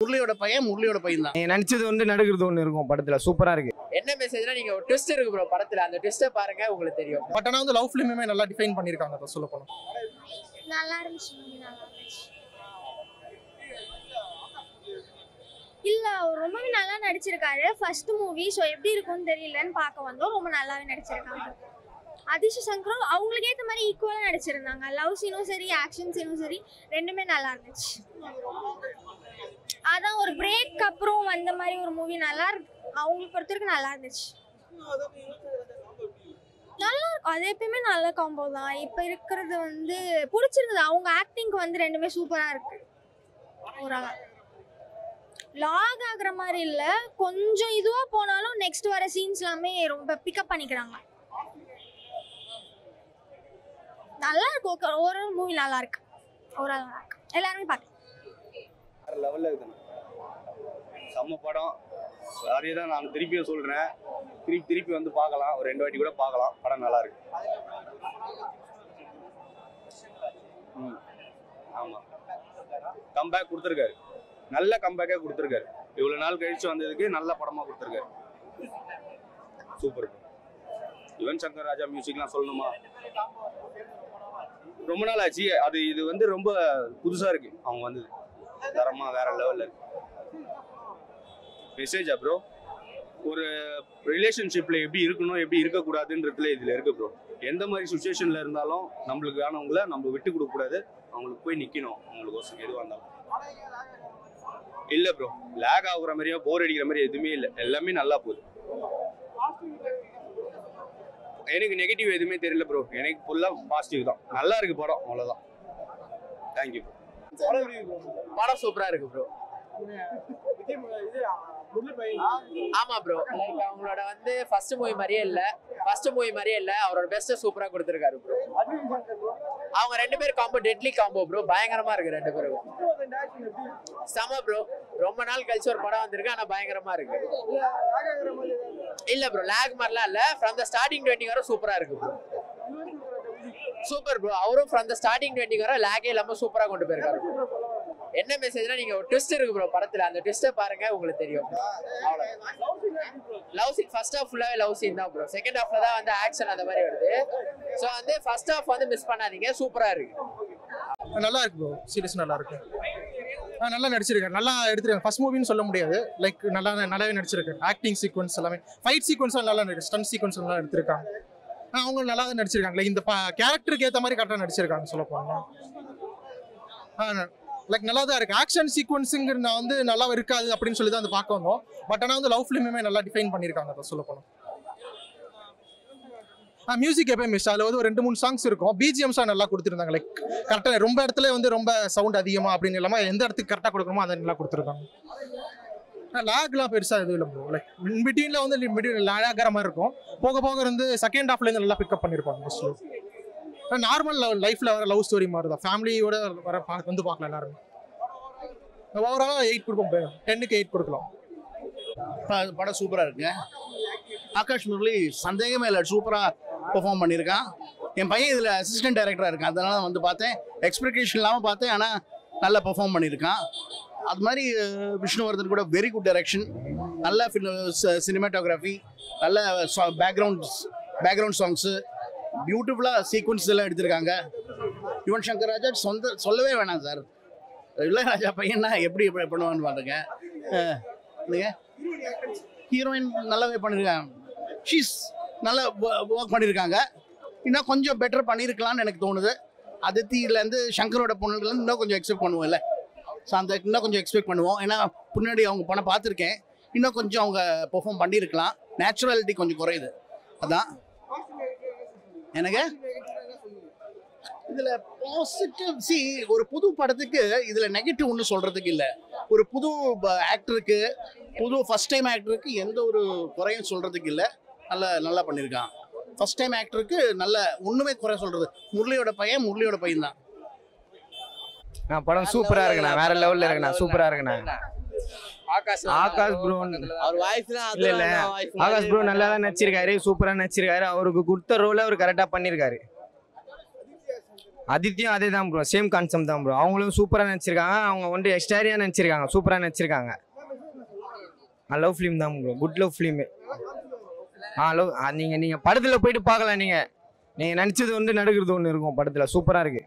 முரளியோட பையன் தான். நினைச்சது ஒன்று நடக்கிறது ஒன்று இருக்கும் படத்துல. சூப்பரா இருக்கு. என்ன மெசேஜ்னா நீங்க ஒரு ட்விஸ்ட் இருக்கு ப்ரோ படத்துல, அந்த ட்விஸ்ட்டை பாருங்க உங்களுக்கு தெரியும். பட் ஆனா வந்து லவ் ஃபிலிமே நல்லா டிஃபைன் பண்ணிருக்காங்க. அத சொல்ல போனா நல்லா இருந்துச்சு. இல்ல அவர் ரொம்பவே நல்லா நடிச்சிருக்காரு. ஃபர்ஸ்ட் மூவி, ஸோ எப்படி இருக்கும்னு தெரியலன்னு பார்க்க வந்தோம். ரொம்ப நல்லாவே நடிச்சிருக்காங்க. அதிஷ் சங்கரும் அவங்களுக்கு ஏற்ற மாதிரி ஈக்குவலாக நடிச்சிருந்தாங்க. லவ் சீனும் சரி, ஆக்ஷன் சீனும் சரி, ரெண்டுமே நல்லா இருந்துச்சு. அதான் ஒரு பிரேக் அப்புறம் வந்த மாதிரி ஒரு மூவி நல்லா இருக்கு. அவங்களுக்கு பொறுத்தவரைக்கும் நல்லா இருந்துச்சு. நல்லா இருக்கும். அது எப்பயுமே நல்ல காம்போ தான். இப்போ இருக்கிறது வந்து பிடிச்சிருந்தது. அவங்க ஆக்டிங்க்கு வந்து ரெண்டுமே சூப்பராக இருக்கு. ஒரு லாக் ஆகுற மாதிரி இல்லை, கொஞ்சம் இதுவாக போனாலும் நெக்ஸ்ட் வர சீன்ஸ் எல்லாமே ரொம்ப பிக்கப் பண்ணிக்கிறாங்க. நல்லா இருக்கு. ஒரு மூவி நல்லா இருக்கு. ஒரு எல்லாருமே பார்க்க லெவலில் இருக்குண்ணா. செம்ம படம். அதே தான் நான் திருப்பியும் சொல்கிறேன். திருப்பி வந்து பார்க்கலாம். ஒரு 2 வாட்டி கூட பார்க்கலாம். படம் நல்லா இருக்கு. ஆமாம், கம்பேக் கொடுத்துருக்காரு. நல்ல கம்பேக்காக கொடுத்துருக்காரு. இவ்வளோ நாள் கழிச்சு வந்ததுக்கு நல்ல படமாக கொடுத்துருக்காரு. சூப்பர். யுவன் சங்கர் ராஜா மியூசிக்லாம் சொல்லணுமா? ரொம்ப நாள் ஆச்சு. இது வந்து ரொம்ப புதுசாக இருக்கு. அவங்க வந்தது தரமாக வேற லெவலில் இருக்கு. மெசேஜா ப்ரோ? ஒரு ரிலேஷன்ஷிப்பில் எப்படி இருக்கணும், எப்படி இருக்கக்கூடாதுன்றதுல இதில் இருக்கு ப்ரோ. எந்த மாதிரி சுச்சுவேஷனில் இருந்தாலும் நம்மளுக்கானவங்கள நம்ம விட்டு கொடுக்கக்கூடாது. அவங்களுக்கு போய் நிற்கணும். அவங்களுக்கு எதுவாக இருந்தாலும் இல்லை ப்ரோ. லேக் ஆகுற மாதிரியா போர் அடிக்கிற மாதிரி எதுவுமே இல்லை. எல்லாமே நல்லா போகுது. எனக்கு நெகட்டிவ் எதுவுமே தெரியல ப்ரோ. எனக்கு ஃபுல்லாக பாசிட்டிவ் தான். நல்லா இருக்கு படம், அவ்வளோதான். தேங்க்யூ. படம் சூப்பரா இருக்கு ப்ரோ. ஆமா ப்ரோ, லைக் அவங்களோட வந்து ஃபர்ஸ்ட் மூவி மாதிரியே இல்ல, அவரோட பெஸ்ட்டை சூப்பரா கொடுத்துருக்காரு ப்ரோ. அவங்க 2 பேரும் காம்போ டெட்லி காம்போ ப்ரோ. பயங்கரமா இருக்கு 2 பேரும். செம ப்ரோ. ரொம்ப நாள் கழிச்சு ஒரு படம் வந்திருக்கு, ஆனா பயங்கரமா இருக்கு. இல்ல ப்ரோ, லேக் மாதிரிலாம் இல்ல. ஃப்ரம் த ஸ்டார்டிங் 20 வரை சூப்பரா இருக்கு ப்ரோ. Super bro. அவரும் ஃப்ரம் த ஸ்டார்டிங் 20 வரை லேக்கே இல்லாம சூப்பரா கொண்டு போயிருக்காரு. என்ன மெசேஜ்னா நீங்க ஒரு ட்விஸ்ட் இருக்கு ப்ரோ படத்துல, அந்த ட்விஸ்ட்டை பாருங்க உங்களுக்கு தெரியும். லவ் சீன் ஃபர்ஸ்ட் ஹாஃப் ஃபுல்லாவே லவ் சீன் தான் ப்ரோ. செகண்ட் ஹாஃப்ல தான் வந்து ஆக்ஷன் அந்த மாதிரி வருது. ஸோ வந்து ஃபர்ஸ்ட் ஹாஃப் வந்து மிஸ் பண்ணாதீங்க. சூப்பரா இருக்கு. நல்லா இருக்கு ப்ரோ. சீரியஸ் நல்லா இருக்கு. நல்லா நடிச்சிருக்காரு. நல்லா எடுத்துருக்காங்க. ஃபர்ஸ்ட் மூவின்னு சொல்ல முடியாது. லைக் நல்லாவே நடிச்சிருக்காரு. ஆக்டிங் சீக்வன்ஸ் எல்லாமே, ஃபைட் சீக்வன்ஸ் நல்லா இருக்கு. ஸ்டன் சீக்வன்ஸ் நல்லா எடுத்திருக்காங்க. அவங்க நல்லா தான் நடிச்சிருக்காங்க. லைக் இந்த கேரக்டருக்கு ஏற்ற மாதிரி கரெக்டாக நடிச்சிருக்காங்க சொல்ல போனா. லைக் நல்லா தான் இருக்கு. ஆக்ஷன் சீக்வன்ஸுங்கிற நான் வந்து நல்லா இருக்காது அப்படின்னு சொல்லி தான் வந்து பார்க்க வந்தோம். பட் ஆனால் வந்து லவ் ஃபிலிமே நல்லா டிஃபைன் பண்ணியிருக்காங்க. அதை சொல்ல போனோம். மியூசிக் எப்பயும் மிஸ். அதில் வந்து ஒரு 2-3 சாங்ஸ் இருக்கும். பிஜிஎம்ஸாக நல்லா கொடுத்துருந்தாங்க. லைக் கரெக்டாக ரொம்ப இடத்துல வந்து ரொம்ப சவுண்ட் அதிகமாக அப்படின்னு இல்லாமல் எந்த இடத்துக்கு கரெக்டாக கொடுக்கணுமோ அதை நல்லா கொடுத்துருக்காங்க. லேக்லாம் பெருசாக எதுவும் இல்லை ப்ரோ. லைக் பிட்வீனில் வந்து லேக் ஆகிற மாதிரி இருக்கும். போக போக வந்து செகண்ட் ஹாஃப்லேருந்து நல்லா பிக்கப் பண்ணியிருப்பாங்க மோஸ்ட்லி. நார்மல் லைஃப்பில் வர லவ் ஸ்டோரி மாதிரி தான். ஃபேமிலியோட வர வந்து பார்க்கலாம் எல்லாருமே. ஓவராலாக 8 கொடுப்போம். 10க்கு 8 கொடுக்கலாம். படம் சூப்பராக இருக்குங்க. ஆகாஷ் முரளி சந்தேகமே இல்லை, சூப்பராக பெர்ஃபார்ம் பண்ணியிருக்கான். என் பையன் இதில் அசிஸ்டன்ட் டைரக்டராக இருக்கான். அதனால வந்து பார்த்தேன். எக்ஸ்பெக்டேஷன் இல்லாமல் பார்த்தேன், ஆனால் நல்லா பெர்ஃபார்ம் பண்ணியிருக்கான். அது மாதிரி விஷ்ணுவர்தன் கூட வெரி குட் டைரக்ஷன். நல்ல சினிமாட்டோகிராஃபி, நல்ல பேக்ரவுண்ட் சாங்ஸு, பியூட்டிஃபுல்லாக சீக்வன்ஸ் எல்லாம் எடுத்திருக்காங்க. யுவன் சங்கர் ராஜா சொல்லவே வேணாம் சார். இளையராஜா பையனா எப்படி பண்ணுவான்னு பாருங்க. இல்லைங்க, ஹீரோயின் நல்லாவே பண்ணியிருக்காங்க. ஷீஸ் நல்லா ஒர்க் பண்ணியிருக்காங்க. இன்னும் கொஞ்சம் பெட்டர் பண்ணியிருக்கலாம்னு எனக்கு தோணுது. அதித்தியிலேருந்து சங்கரோட பொண்ணுலேருந்து இன்னும் கொஞ்சம் எக்ஸ்பெக்ட் பண்ணுவோம் இல்லை. ஸோ அந்த இன்னும் கொஞ்சம் எக்ஸ்பெக்ட் பண்ணுவோம். ஏன்னா முன்னாடி அவங்க படம் பார்த்துருக்கேன். இன்னும் கொஞ்சம் அவங்க பெர்ஃபார்ம் பண்ணியிருக்கலாம். நேச்சுரலிட்டி கொஞ்சம் குறையுது. அதான் எனக்கு இதில் பாசிட்டிவ். ஒரு புது படத்துக்கு இதில் நெகட்டிவ் ஒன்றும் சொல்கிறதுக்கு இல்லை. ஒரு புது ஆக்டருக்கு, புது ஃபஸ்ட் டைம் ஆக்டருக்கு எந்த ஒரு குறையும் சொல்கிறதுக்கு இல்லை. நல்லா பண்ணியிருக்கான். ஃபஸ்ட் டைம் ஆக்டருக்கு நல்ல ஒன்றுமே குறை சொல்கிறது. முரளியோட பையன் தான். படம் சூப்பரா இருக்குண்ணா. வேற லெவல்ல இருக்குண்ணா. சூப்பரா இருக்குண்ணா. ஆகாஷ் ப்ரோ அவர் வாய்ஸ்லாம் இல்ல ஆகாஷ் ப்ரோ நல்லா தான் நடிச்சிருக்காரு. சூப்பரா நடிச்சிருக்காரு. அவருக்கு கொடுத்த ரோலை அவர் கரெக்டா பண்ணிருக்காரு. அதித்தியும் அதே தான் ப்ரோ, சேம் கான்செப்ட் தான் ப்ரோ. அவங்களும் சூப்பராக நினச்சிருக்காங்க, அவங்க வந்து எக்ஸ்டேரியாக நினச்சிருக்காங்க, சூப்பராக நினச்சிருக்காங்க. லவ் ஃபிலிம் தான் bro, good love film. Love நீங்கள் படத்தில் போயிட்டு பார்க்கலாம். நீங்கள் நினச்சது வந்து நடக்கிறது ஒன்று இருக்கும் படத்தில், சூப்பராக இருக்குது.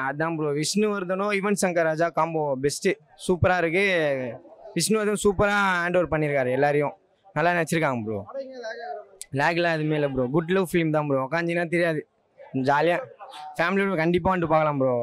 அதான் bro, விஷ்ணுவர்தனும் Yuvan Shankar Raja combo best, சூப்பராக இருக்குது. விஷ்ணுவர்தன் சூப்பராக ஹேண்ட் ஓவர் பண்ணியிருக்காரு, எல்லாரையும் நல்லா நினச்சிருக்காங்க ப்ரோ. லேக்லாம் எதுவுமே இல்லை ப்ரோ, குட் லவ் ஃபிலிம் தான் ப்ரோ. உட்காந்திங்கன்னா தெரியாது, ஜாலியாக ஃபேமிலியோட கண்டிப்பாக வந்துட்டு பார்க்கலாம் ப்ரோ.